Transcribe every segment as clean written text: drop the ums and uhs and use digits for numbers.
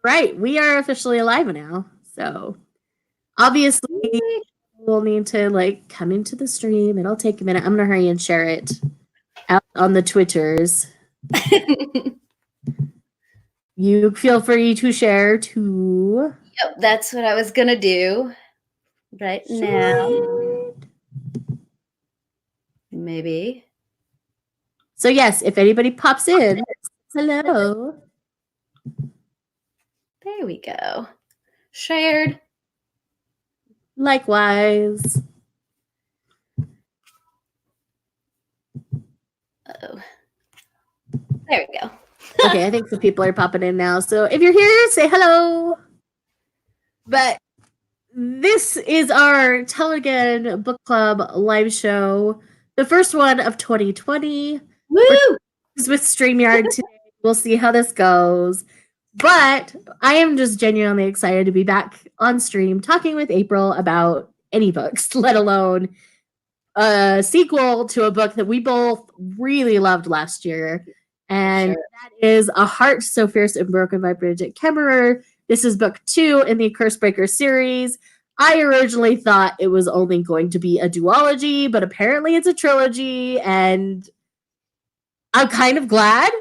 Right. We are officially alive now. So obviously we'll need to like come into the stream. It'll take a minute. I'm gonna hurry and share it out on the Twitters. You feel free to share too. Yep, that's what I was gonna do right now. Maybe. So yes, if anybody pops in, hello. There we go. Shared. Likewise. Oh. There we go. Okay, I think some people are popping in now. So if you're here, say hello. But this is our Tell Again Book Club live show, the first one of 2020. Woo! With StreamYard today. We'll see how this goes. But I am just genuinely excited to be back on stream talking with April about any books, let alone a sequel to a book that we both really loved last year. And that is A Heart So Fierce and Broken by Bridget Kemmerer. This is book 2 in the Cursebreaker series. I originally thought it was only going to be a duology, but apparently it's a trilogy, and I'm kind of glad.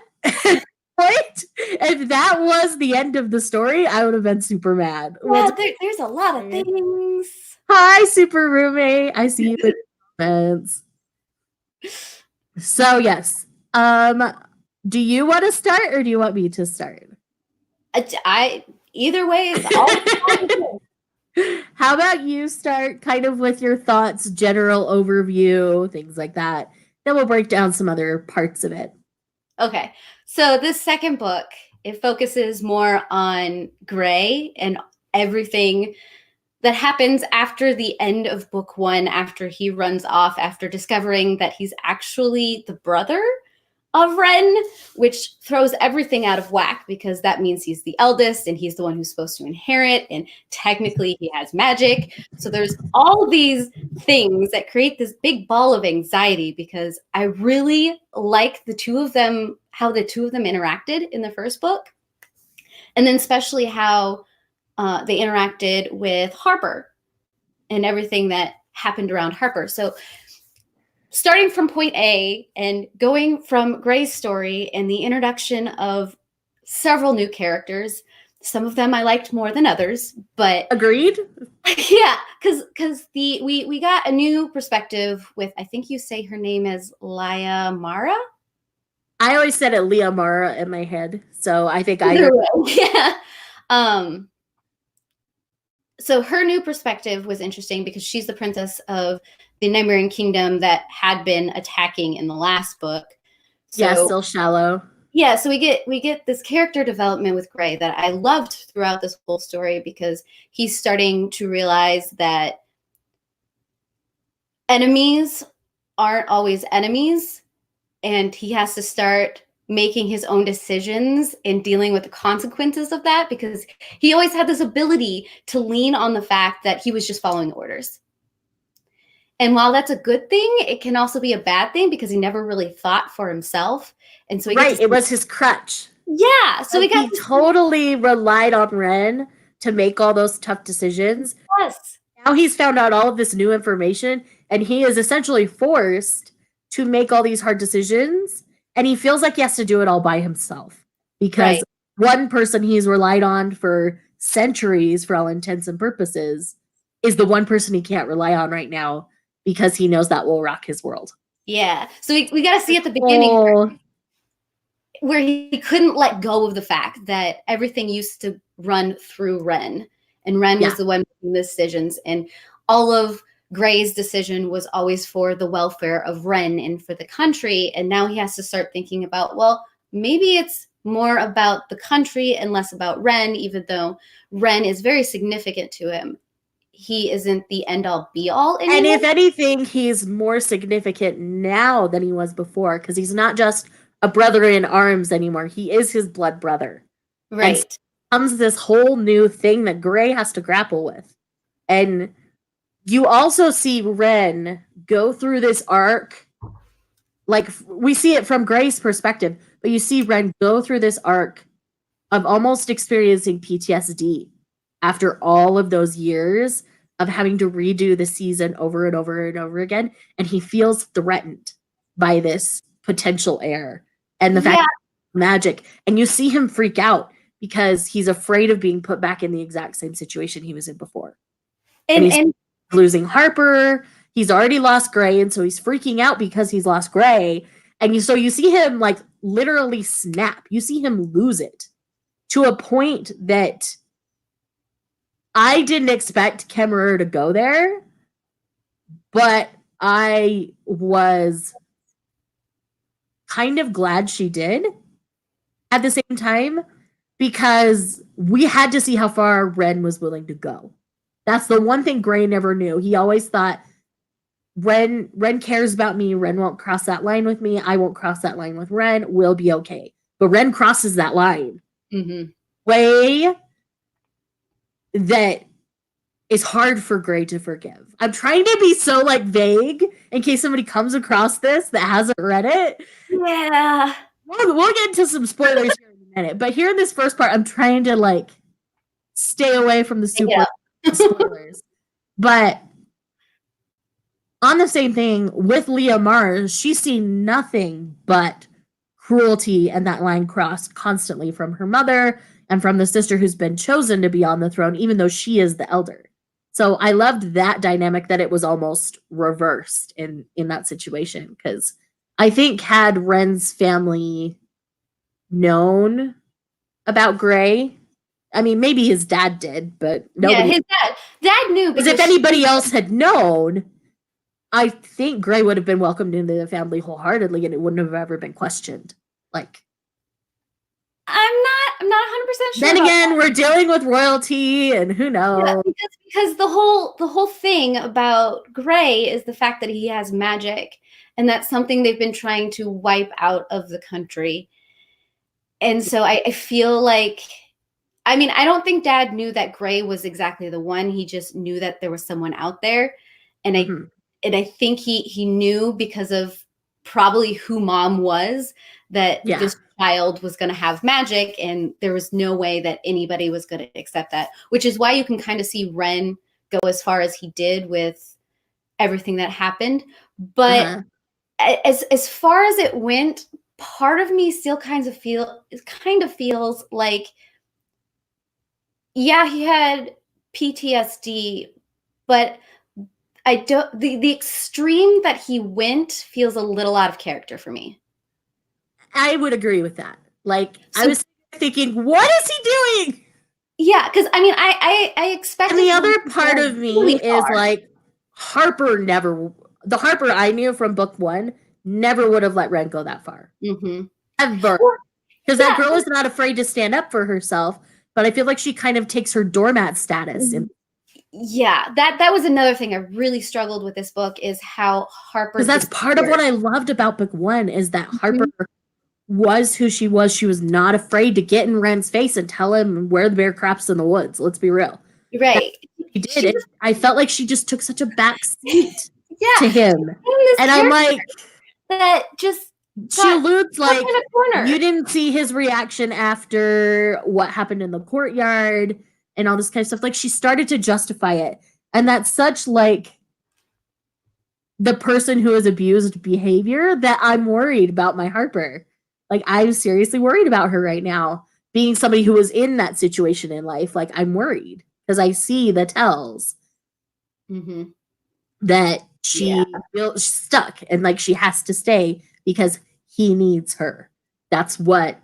Right? If that was the end of the story, I would have been super mad. Well, there's a lot of things. Hi, super roommate. I see you in the comments. So yes. Do you want to start or do you want me to start? Either way is all. How about you start kind of with your thoughts, general overview, things like that. Then we'll break down some other parts of it. Okay. So this second book, it focuses more on Gray and everything that happens after the end of book 1, after he runs off, after discovering that he's actually the brother of Ren, which throws everything out of whack because that means he's the eldest and he's the one who's supposed to inherit, and technically he has magic. So there's all these things that create this big ball of anxiety because I really like the two of them, how the two of them interacted in the first book, and then especially how they interacted with Harper and everything that happened around Harper. So starting from point A and going from Gray's story and the introduction of several new characters. Some of them I liked more than others, but agreed. Yeah, because we got a new perspective with, I think you say her name is Leah Mara. I always said it Leah Mara in my head, so I think yeah. So her new perspective was interesting because she's the princess of the Nightmare Kingdom that had been attacking in the last book. So, yeah, still shallow. Yeah, so we get this character development with Gray that I loved throughout this whole story because he's starting to realize that enemies aren't always enemies, and he has to start making his own decisions and dealing with the consequences of that because he always had this ability to lean on the fact that he was just following orders. And while that's a good thing, it can also be a bad thing because he never really thought for himself. And so it was his crutch. Yeah. So he totally relied on Ren to make all those tough decisions. Yes. Now he's found out all of this new information and he is essentially forced to make all these hard decisions. And he feels like he has to do it all by himself because one person he's relied on for centuries, for all intents and purposes, is the one person he can't rely on right now because he knows that will rock his world. Yeah. So we got to see at the beginning where he couldn't let go of the fact that everything used to run through Ren, and Ren was the one making the decisions, and all of Gray's decision was always for the welfare of Ren and for the country. And now he has to start thinking about, well, maybe it's more about the country and less about Ren, even though Ren is very significant to him. He isn't the end all be all anymore. And if anything, he's more significant now than he was before because he's not just a brother in arms anymore. He is his blood brother. Right. And comes this whole new thing that Gray has to grapple with. And you also see Ren go through this arc. Like, we see it from Gray's perspective, but you see Ren go through this arc of almost experiencing PTSD after all of those years of having to redo the season over and over and over again. And he feels threatened by this potential heir and the fact that magic. And you see him freak out because he's afraid of being put back in the exact same situation he was in before. And he's losing Harper. He's already lost Gray, and so he's freaking out because he's lost Gray. And so you see him like literally snap. You see him lose it to a point that I didn't expect Kemmerer to go there, but I was kind of glad she did at the same time, because we had to see how far Ren was willing to go. That's the one thing Gray never knew. He always thought, Ren cares about me. Ren won't cross that line with me. I won't cross that line with Ren. We'll be okay. But Ren crosses that line. Mm-hmm. Way that is hard for Gray to forgive. I'm trying to be so like vague in case somebody comes across this that hasn't read it. Yeah. We'll get into some spoilers here in a minute. But here in this first part, I'm trying to like stay away from the super spoilers. But on the same thing with Leah Mars, she's seen nothing but cruelty and that line crossed constantly from her mother and from the sister who's been chosen to be on the throne, even though she is the elder. So I loved that dynamic, that it was almost reversed in that situation. Because I think had Ren's family known about Gray, I mean, maybe his dad did, but nobody. Yeah, his dad knew. Because if anybody else had known, I think Gray would have been welcomed into the family wholeheartedly, and it wouldn't have ever been questioned. Like, I'm not 100% sure. Then again, we're dealing with royalty, and who knows? Yeah, because the whole thing about Gray is the fact that he has magic, and that's something they've been trying to wipe out of the country. And so I feel like, I mean, I don't think Dad knew that Gray was exactly the one. He just knew that there was someone out there, and I think he knew because of probably who Mom was, that this child was going to have magic, and there was no way that anybody was going to accept that, which is why you can kind of see Ren go as far as he did with everything that happened. But as far as it went, part of me still kind of feels like, yeah, he had PTSD, but I don't, the extreme that he went feels a little out of character for me. I would agree with that. Like, I was thinking, what is he doing? Yeah, because I mean, I expect. And the other part of me is like, the Harper I knew from book 1 never would have let Ren go that far. Mm-hmm. Ever. Because that girl is not afraid to stand up for herself, but I feel like she kind of takes her doormat status. Yeah, that was another thing I really struggled with this book, is how Harper. Because that's part of what I loved about book 1, is that Harper was who she was. She was not afraid to get in Ren's face and tell him where the bear craps in the woods. Let's be real. Right. She did. I felt like she just took such a back seat to him. And I'm like, that just. She alludes like, you didn't see his reaction after what happened in the courtyard and all this kind of stuff. Like, she started to justify it. And that's such like the person who has abused behavior that I'm worried about my Harper. Like, I'm seriously worried about her right now. Being somebody who was in that situation in life, like, I'm worried because I see the tells that she feels stuck and like she has to stay because he needs her. That's what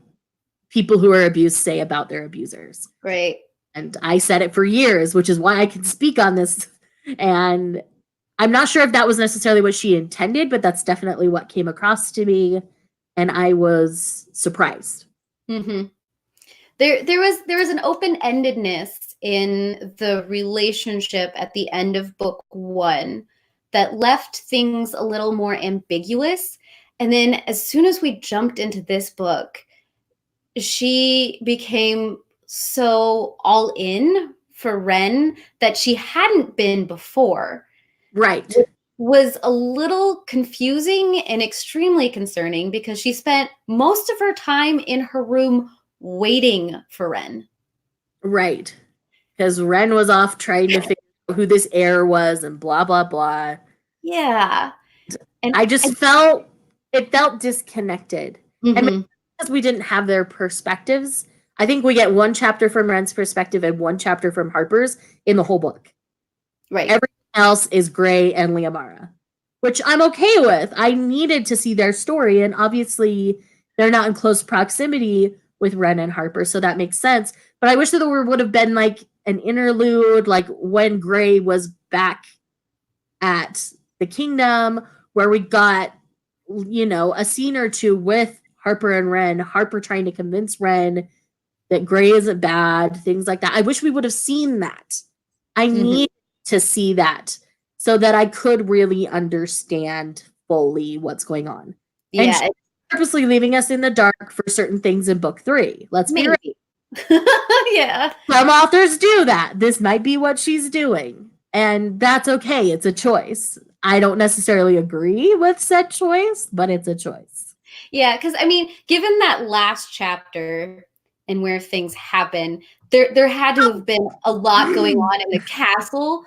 people who are abused say about their abusers. Right. And I said it for years, which is why I can speak on this. And I'm not sure if that was necessarily what she intended, but that's definitely what came across to me. And I was surprised. Mm-hmm. There was an open-endedness in the relationship at the end of book 1 that left things a little more ambiguous. And then as soon as we jumped into this book, she became so all in for Ren that she hadn't been before. Right. It was a little confusing and extremely concerning because she spent most of her time in her room waiting for Ren. Right. Because Ren was off trying to figure out who this heir was and blah, blah, blah. Yeah. And I just felt disconnected. And mhm. because we didn't have their perspectives, I think we get one chapter from Ren's perspective and one chapter from Harper's in the whole book. Right. Everything else is Gray and Liamara, which I'm okay with. I needed to see their story, and obviously they're not in close proximity with Ren and Harper, so that makes sense. But I wish that there would have been like an interlude, like when Gray was back at the kingdom, where we got, you know, a scene or two with Harper and Ren, Harper trying to convince Ren that Gray isn't bad, things like that. I wish we would have seen that. I need to see that so that I could really understand fully what's going on. Yeah. And she's purposely leaving us in the dark for certain things in book 3. Let's be real. Yeah. Some authors do that. This might be what she's doing. And that's okay. It's a choice. I don't necessarily agree with said choice, but it's a choice. Yeah, because I mean, given that last chapter and where things happen, there had to have been a lot going on in the castle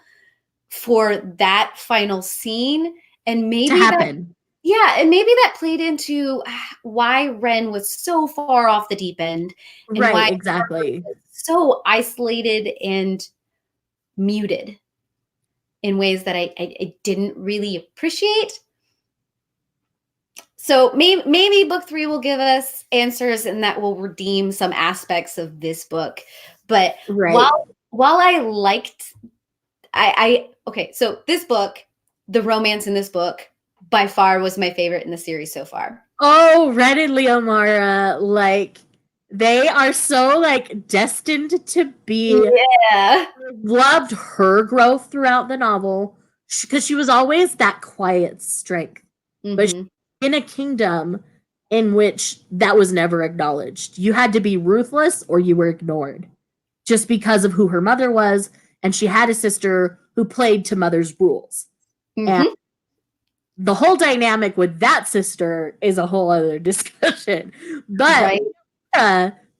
for that final scene. And maybe to happen. And maybe that played into why Ren was so far off the deep end. And right, why exactly. was so isolated and muted in ways that I didn't really appreciate. So maybe book 3 will give us answers and that will redeem some aspects of this book. But while I liked, okay, so this book, the romance in this book, by far was my favorite in the series so far. Oh, Ren and Liamara, like, they are so, like, destined to be. Yeah. Loved her growth throughout the novel because she was always that quiet strength. But she, in a kingdom in which that was never acknowledged. You had to be ruthless or you were ignored just because of who her mother was. And she had a sister who played to mother's rules. And the whole dynamic with that sister is a whole other discussion. But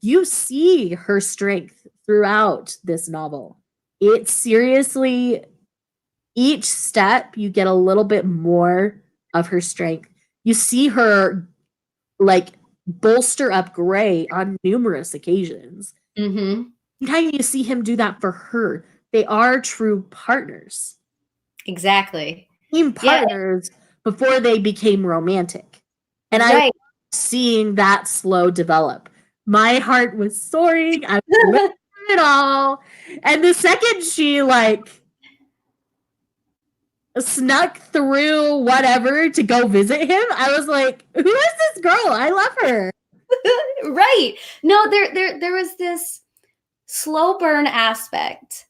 you see her strength throughout this novel. It's seriously, each step you get a little bit more of her strength. You see her like bolster up Gray on numerous occasions. Anytime you see him do that for her, they are true partners. Exactly. Team partners before they became romantic. And I was seeing that slow develop. My heart was soaring. I was living it all. And the second she like snuck through whatever to go visit him, I was like, who is this girl? I love her. Right. No, there was this slow burn aspect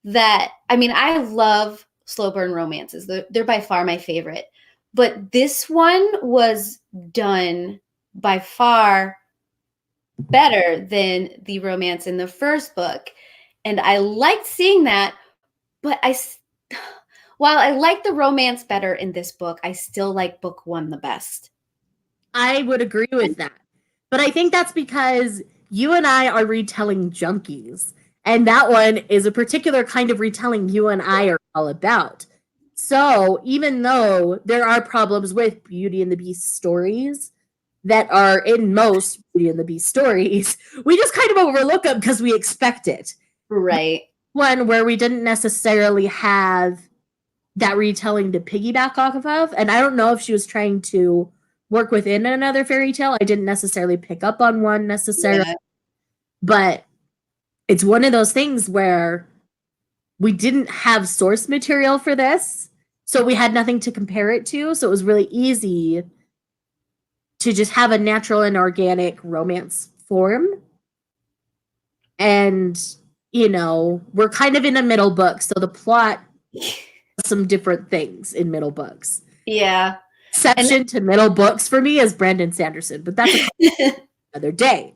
that, I mean, I love slow burn romances. They're by far my favorite. But this one was done by far better than the romance in the first book. And I liked seeing that, but while I like the romance better in this book, I still like book 1 the best. I would agree with that. But I think that's because you and I are retelling junkies. And that one is a particular kind of retelling you and I are all about. So even though there are problems with Beauty and the Beast stories that are in most Beauty and the Beast stories, we just kind of overlook them because we expect it. Right. One where we didn't necessarily have that retelling to piggyback off of. And I don't know if she was trying to work within another fairy tale. I didn't necessarily pick up on one necessarily. Yeah. But it's one of those things where we didn't have source material for this. So we had nothing to compare it to. So it was really easy to just have a natural and organic romance form. And, you know, we're kind of in a middle book. So the plot some different things in middle books. Yeah. Exception to middle books for me is Brandon Sanderson, but that's another day.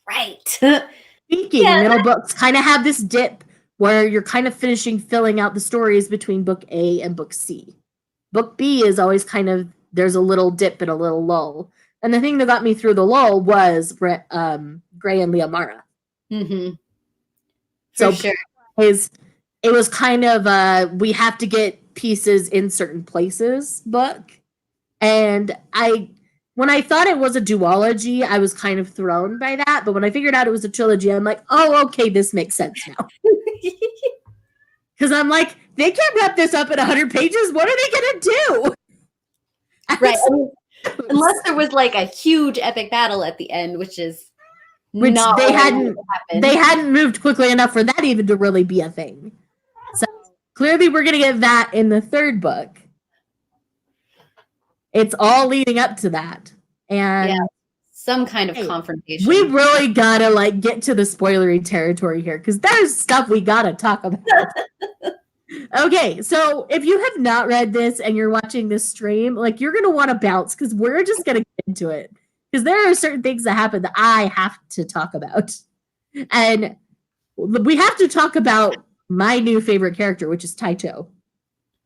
Right. Speaking, middle books kind of have this dip where you're kind of filling out the stories between book A and book C. Book B is always kind of, there's a little dip and a little lull. And the thing that got me through the lull was Gray and Liamara. Mm-hmm. So sure. It was kind of we have to get pieces in certain places book. And when I thought it was a duology, I was kind of thrown by that. But when I figured out it was a trilogy, I'm like, oh, okay, this makes sense now. Because I'm like, they can't wrap this up in 100 pages. What are they going to do? Right. I mean, unless there was like a huge epic battle at the end, which not they hadn't moved quickly enough for that even to really be a thing. So clearly we're going to get that in the third book. It's all leading up to that. And some kind of confrontation. We really gotta like get to the spoilery territory here because there's stuff we gotta talk about. Okay, so if you have not read this and you're watching this stream, like you're gonna want to bounce because we're just gonna get into it. Because there are certain things that happen that I have to talk about. And we have to talk about my new favorite character, which is Taito.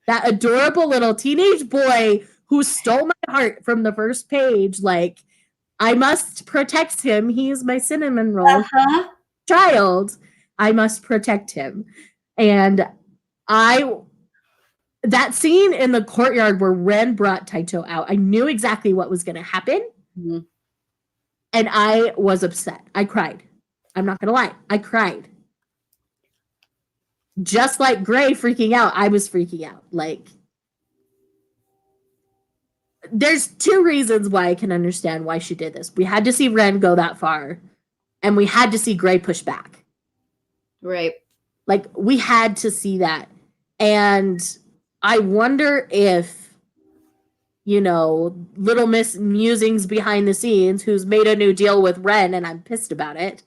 That adorable little teenage boy who stole my heart from the first page. Like, I must protect him. He is my cinnamon roll child. I must protect him. And that scene in the courtyard where Ren brought Taito out, I knew exactly what was going to happen. Mm-hmm. And I was upset. I cried. I'm not going to lie. I cried. Just like Gray freaking out, I was freaking out. Like, there's two reasons why I can understand why she did this. We had to see Ren go that far, and we had to see Gray push back. Right. Like, we had to see that. And I wonder if, Little Miss Musings behind the scenes, who's made a new deal with Ren, and I'm pissed about it,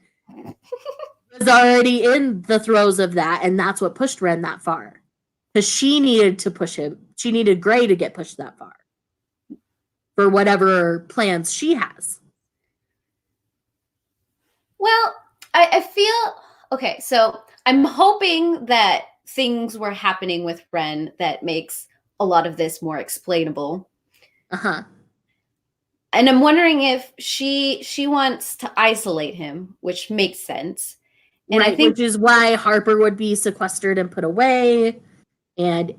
was already in the throes of that, and that's what pushed Ren that far. Because she needed to push him. She needed Gray to get pushed that far. For whatever plans she has. Well, I feel... Okay, so I'm hoping that things were happening with Ren that makes a lot of this more explainable. Uh-huh. And I'm wondering if she wants to isolate him, which makes sense. And right, I think, which is why Harper would be sequestered and put away. And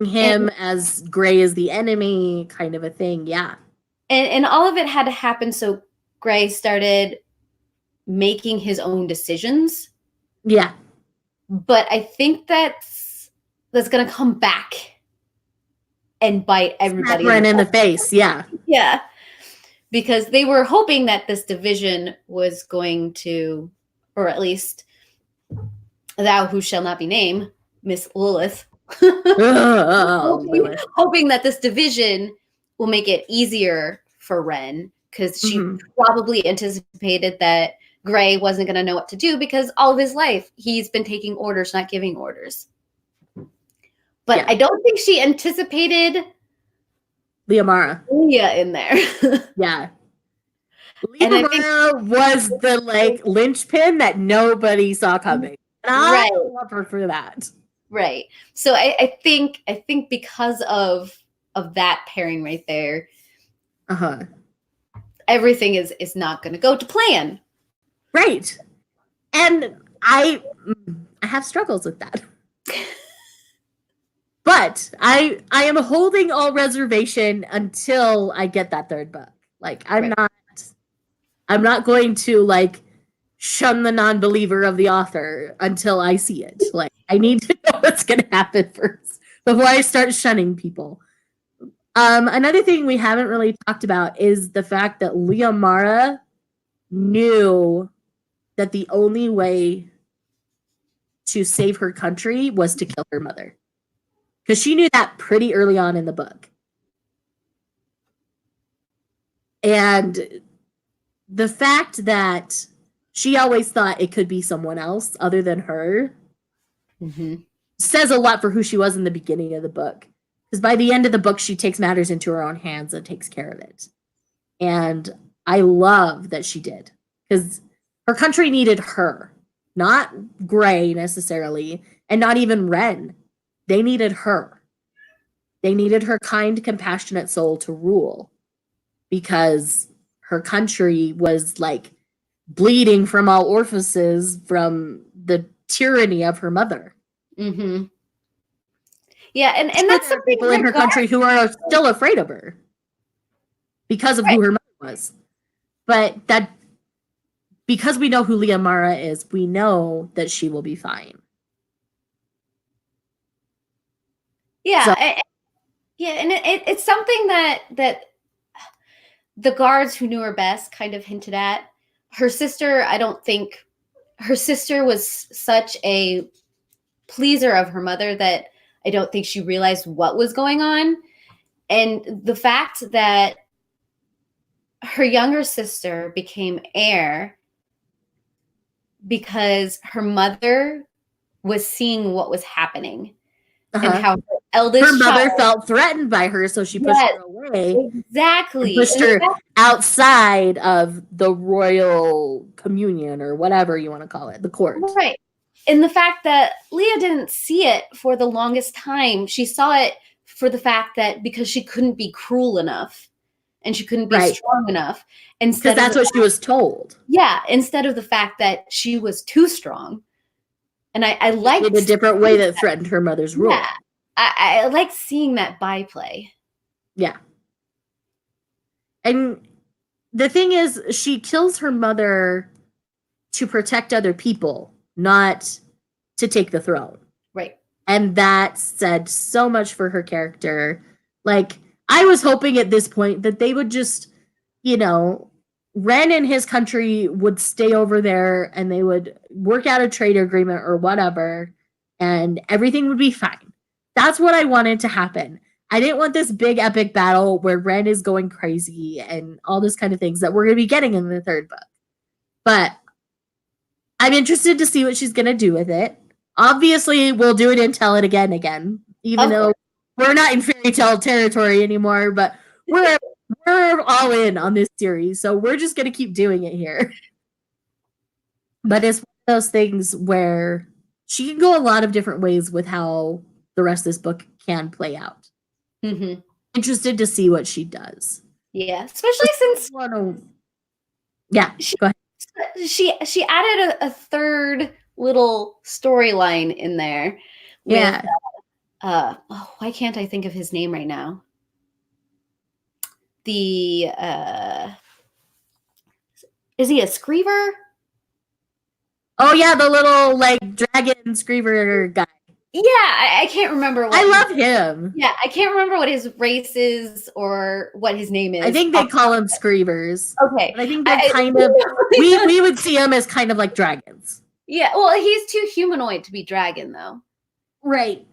him as Gray is the enemy kind of a thing, yeah. And all of it had to happen so Gray started making his own decisions. Yeah. But I think that's going to come back and bite everybody in the face, yeah. Yeah. Because they were hoping that this division was going to, or at least thou who shall not be named, Miss Lilith, hoping that this division will make it easier for Ren, because she probably anticipated that Gray wasn't going to know what to do because all of his life he's been taking orders, not giving orders. But I don't think she anticipated Liamara in there. Yeah. Liamara was the linchpin that nobody saw coming. And I love her for that. Right. So I think because of that pairing right there, everything is not going to go to plan. Right. And I have struggles with that. But I am holding all reservation until I get that third book. Like, I'm not going to shun the non-believer of the author until I see it. Like, I need to know what's going to happen first before I start shunning people. Another thing we haven't really talked about is the fact that Liamara knew that the only way to save her country was to kill her mother. Because she knew that pretty early on in the book. And the fact that she always thought it could be someone else other than her says a lot for who she was in the beginning of the book. Because by the end of the book, she takes matters into her own hands and takes care of it. And I love that she did. Because her country needed her. Not Gray, necessarily. And not even Ren. They needed her. They needed her kind, compassionate soul to rule. because her country was like bleeding from all orifices from the tyranny of her mother. Mm-hmm. Yeah, and Sure, that's there are something people in her country who are still afraid of her because of who her mother was. But that because we know who Liamara is, we know that she will be fine. Yeah, So- and it's something that the guards who knew her best kind of hinted at. Her sister, I don't think her sister was such a pleaser of her mother that I don't think she realized what was going on. And the fact that her younger sister became heir because her mother was seeing what was happening and how her eldest her mother child, felt threatened by her, so she pushed her away. Exactly. Pushed her outside of the royal communion or whatever you want to call it, the court. Right. And the fact that Leah didn't see it for the longest time, she saw it for the fact that because she couldn't be cruel enough and she couldn't be strong enough. Because that's what she was told. Yeah, instead of the fact that she was too strong. And I liked in a different way that threatened her mother's rule. Yeah, I like seeing that byplay. Yeah. And the thing is, she kills her mother to protect other people, not to take the throne. Right. And that said so much for her character. Like, I was hoping at this point that they would just, Ren and his country would stay over there and they would work out a trade agreement or whatever, and everything would be fine. That's what I wanted to happen. I didn't want this big epic battle where Ren is going crazy and all this kind of things that we're going to be getting in the third book. But I'm interested to see what she's going to do with it. Obviously, we'll do it and tell it again, even though we're not in fairy tale territory anymore, but we're all in on this series, so we're just going to keep doing it here. But it's one of those things where she can go a lot of different ways with how the rest of this book can play out. Mm-hmm. Interested to see what she does. Yeah, especially since yeah, go ahead. She added a third little storyline in there. With, why can't I think of his name right now? The is he a Screever? Oh yeah, the little like dragon Screever guy. Yeah, I can't remember what I love him. Yeah, I can't remember what his race is or what his name is. I think they call him Screevers. Okay. But I think they kind of we would see them as kind of like dragons. Yeah, well, he's too humanoid to be dragon though. Right.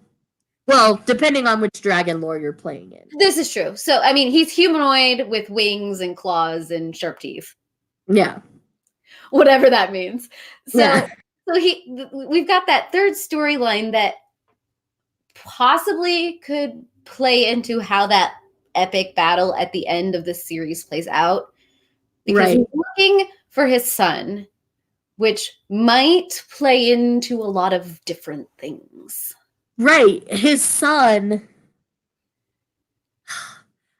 Well, depending on which dragon lore you're playing in. This is true. So, I mean, he's humanoid with wings and claws and sharp teeth. Yeah. Whatever that means. So, we've got that third storyline that possibly could play into how that epic battle at the end of the series plays out. Because he's looking for his son, which might play into a lot of different things. Right. His son.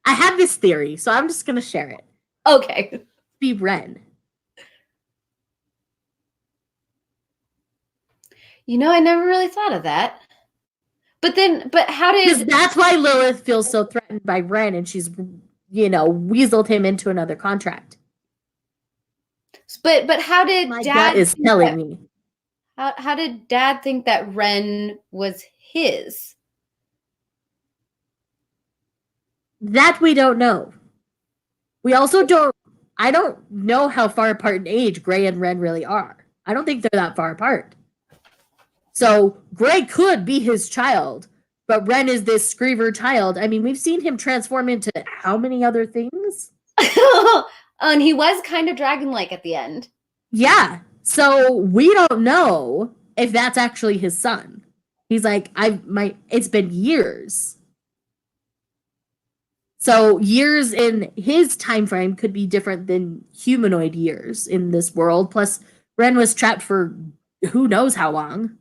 I have this theory, so I'm just going to share it. Okay. Be Ren. I never really thought of that. But how did... That's why Lilith feels so threatened by Ren, and she's, weaseled him into another contract. But how did My Dad... gut is telling me. How did Dad think that Ren was his? That we don't know. We also I don't know how far apart in age Gray and Ren really are. I don't think they're that far apart. So Gray could be his child, but Ren is this Screever child. I mean, we've seen him transform into how many other things? And he was kind of dragon-like at the end. Yeah. So we don't know if that's actually his son. He's like, it's been years. So years in his time frame could be different than humanoid years in this world. Plus, Ren was trapped for who knows how long.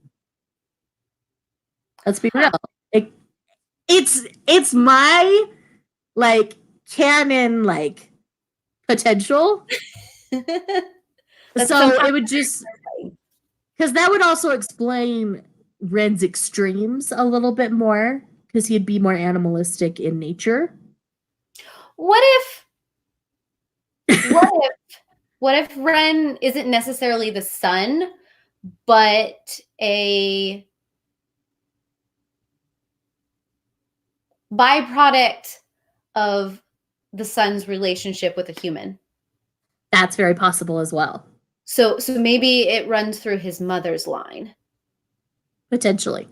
Let's be real. It's my canon potential. That's So sometimes it would just, because that would also explain Ren's extremes a little bit more, because he'd be more animalistic in nature. What if Ren isn't necessarily the sun, but a byproduct of the sun's relationship with a human? That's very possible as well. So maybe it runs through his mother's line. Potentially.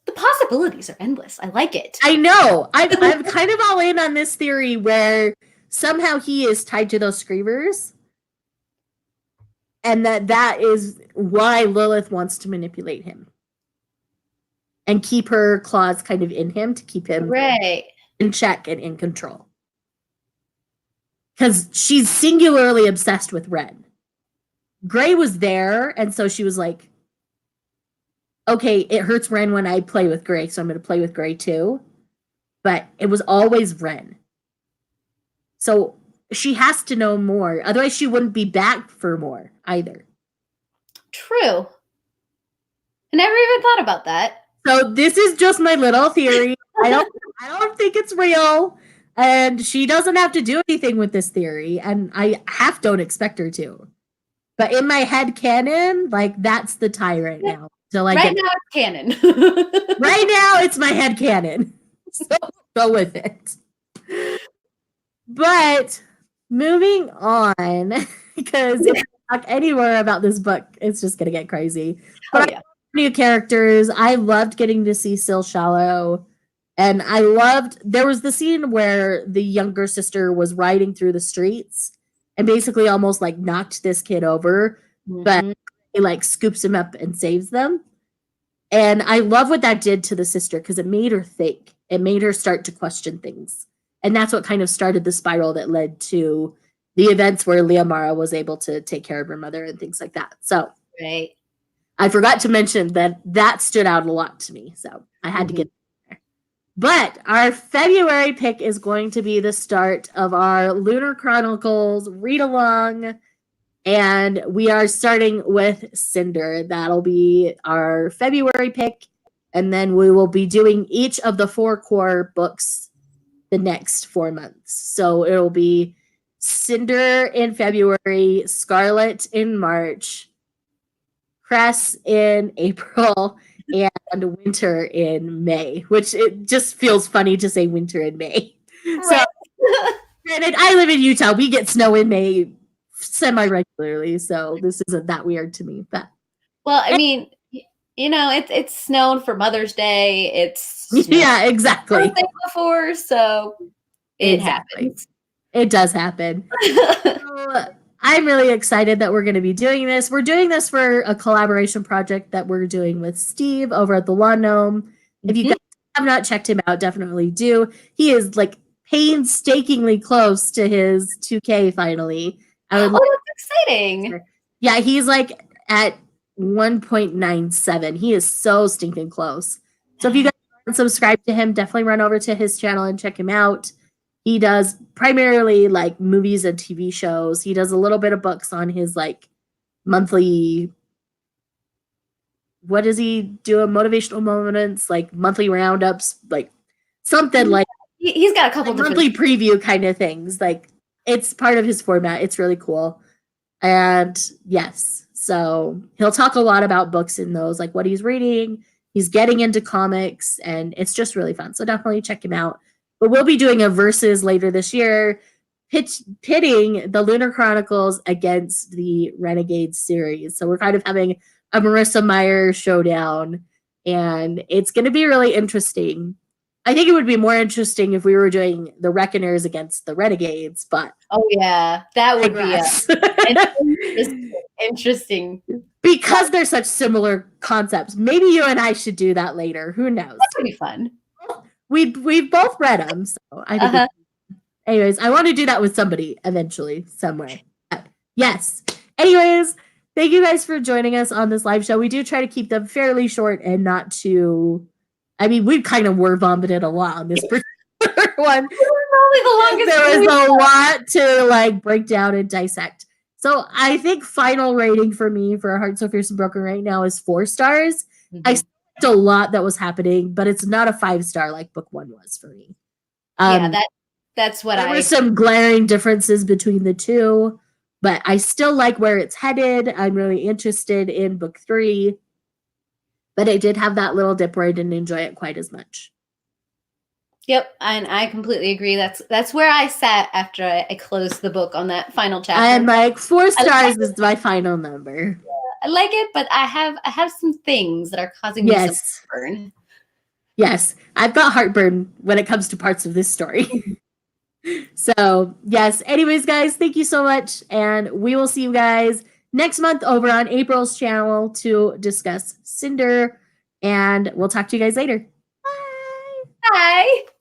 The possibilities are endless. I like it. I know. I'm kind of all in on this theory where somehow he is tied to those screamers. And that is why Lilith wants to manipulate him. And keep her claws kind of in him to keep him in check and in control. Because she's singularly obsessed with Ren. Gray was there, and so she was like, okay, it hurts Ren when I play with Gray, so I'm going to play with Gray too. But it was always Ren. So she has to know more. Otherwise, she wouldn't be back for more either. True. I never even thought about that. So this is just my little theory. I don't think it's real. And she doesn't have to do anything with this theory. And I don't expect her to. But in my head canon, like, that's the tie right now. So like right now it's canon. Right now it's my head canon. So go with it. But moving on, because if I talk anywhere about this book, it's just gonna get crazy. But new characters. I loved getting to see Syl Shallow. And I loved, there was the scene where the younger sister was riding through the streets and basically almost like knocked this kid over, but he like scoops him up and saves them. And I love what that did to the sister because it made her think. It made her start to question things. And that's what kind of started the spiral that led to the events where Liamara was able to take care of her mother and things like that. So I forgot to mention that stood out a lot to me. So I had to get there. But our February pick is going to be the start of our Lunar Chronicles read-along. And we are starting with Cinder. That'll be our February pick. And then we will be doing each of the 4 core books the next 4 months. So it'll be Cinder in February, Scarlet in March, Cress in April, and Winter in May, which it just feels funny to say Winter in May. Right. So, granted, I live in Utah. We get snow in May semi-regularly, so this isn't that weird to me. But well, I mean, you know, it's snowed for Mother's Day. It's exactly before, so it happens. It does happen. So, I'm really excited that we're going to be doing this. We're doing this for a collaboration project that we're doing with Steve over at the Lawn Gnome. If you guys have not checked him out, definitely do. He is like painstakingly close to his 2K finally. That's exciting. Yeah, he's like at 1.97. He is so stinking close. So if you guys haven't subscribed to him, definitely run over to his channel and check him out. He does primarily like movies and TV shows. He does a little bit of books on his like monthly, what does he do? Motivational moments, like monthly roundups, like something like he's got a couple like monthly preview kind of things. Like it's part of his format. It's really cool. And yes, so he'll talk a lot about books in those, like what he's reading. He's getting into comics and it's just really fun. So definitely check him out. But we'll be doing a versus later this year, pitting the Lunar Chronicles against the Renegades series. So we're kind of having a Marissa Meyer showdown, and it's going to be really interesting. I think it would be more interesting if we were doing the Reckoners against the Renegades, but that would be interesting. Because they're such similar concepts. Maybe you and I should do that later. Who knows? That would be fun. We've both read them, so I think. Anyways, I want to do that with somebody eventually, somewhere. Yes. Anyways, thank you guys for joining us on this live show. We do try to keep them fairly short and not too. I mean, we kind of were vomited a lot on this particular one. Probably the longest. There was a lot to like break down and dissect. So I think final rating for me for Heart So Fierce and Broken right now is 4 stars. I liked a lot that was happening, but it's not a 5-star like book 1 was for me. That's what there were some glaring differences between the two, but I still like where it's headed. I'm really interested in book 3, but I did have that little dip where I didn't enjoy it quite as much. Yep, and I completely agree. That's where I sat after I closed the book on that final chapter. I'm like 4 stars is my final number. I like it, but I have some things that are causing me some heartburn. Yes, I've got heartburn when it comes to parts of this story. So, yes. Anyways, guys, thank you so much. And we will see you guys next month over on April's channel to discuss Cinder. And we'll talk to you guys later. Bye. Bye.